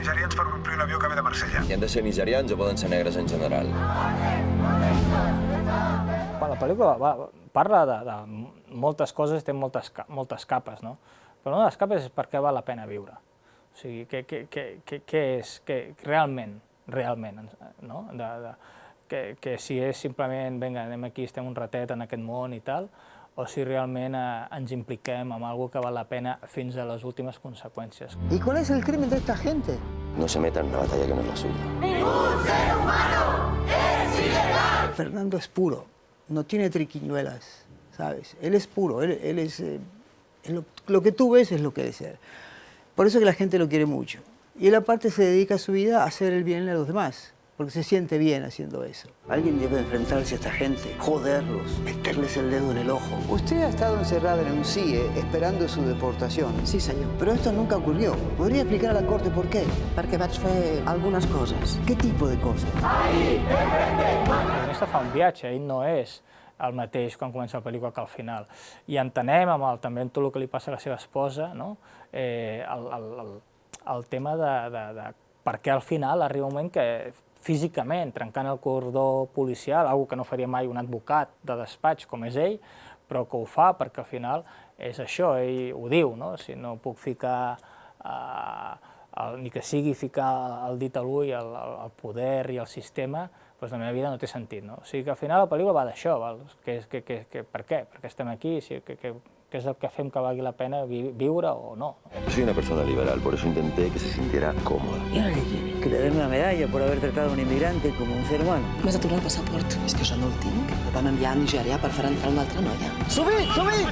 nigerians per omplir un avió que ve de Marsella. I han de ser nigerians o poden ser negres en general? La pel·lícula parla de moltes coses, té moltes capes, no? Però una de les capes és per què val la pena viure. O sigui, què és realment, no? Que si és simplement, vinga, anem aquí, estem un ratet en aquest món i tal, o si realment ens impliquem en alguna cosa que val la pena fins a les últimes conseqüències. ¿Y cuál es el crimen de esta gente? No se metan en una batalla que no es la suya. ¡Ningún ser humano es ilegal! Fernando es puro, no tiene triquiñuelas, ¿sabes? Él es puro, él es... lo que tú ves es lo que es él. Por eso que la gente lo quiere mucho. Y él aparte se dedica su vida a hacer el bien a los demás, porque se siente bien haciendo eso. Alguien debe enfrentarse a esta gente, joderlos, meterles el dedo en el ojo. Usted ha estado encerrado en un CIE esperando su deportación. Sí, senyor. Pero esto nunca ocurrió. ¿Podría explicar a la corte por qué? Perquè vaig fer algunes coses. ¿Qué tipo de cosas? El protagonista fa un viatge, ell no és el mateix quan comença la pel·lícula que al final. I entenem també en tot el que li passa a la seva esposa, no? El tema de per què al final arriba un moment que físicament, trencant el cordó policial, una cosa que no faria mai un advocat de despatx com és ell, però que ho fa perquè al final és això, ell ho diu, no? Si no puc ficar, ni que sigui ficar el dit a l'ull, el poder i el sistema, doncs la meva vida no té sentit, no? O sigui que al final la pel·lícula va d'això, per què? Per què estem aquí? ¿Qué es lo que hacemos que valga la pena vivir o no? Soy una persona liberal, por eso intenté que se sintiera cómoda. ¿Y ahora qué quiere? Que le den una medalla por haber tratado a un inmigrante como un ser humano. M'has de tornar el passaport. És que jo no el tinc. El vam enviar a Nigèria per fer entrar una altra noia. ¡Subid, subid!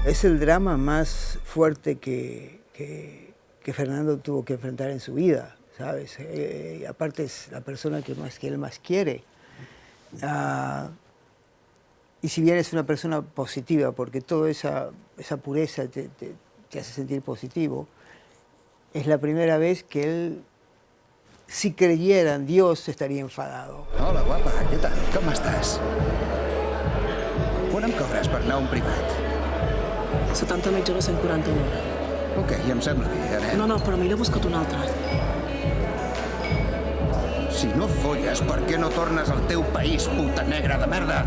Es el drama más fuerte que Fernando tuvo que enfrentar en su vida, ¿sabes? Aparte es la persona que él más quiere. Y si bien es una persona positiva, porque toda esa pureza te hace sentir positivo, es la primera vez que él, si creyera en Dios, estaria enfadado. Hola, guapa, què tal? Com estàs? Quan em cobres per anar a un privat? 78 euros 140 una hora. Ok, em sembla bé, anem. No, però me l'he buscat un altre. Si no folles, per què no tornes al teu país, puta negra de merda?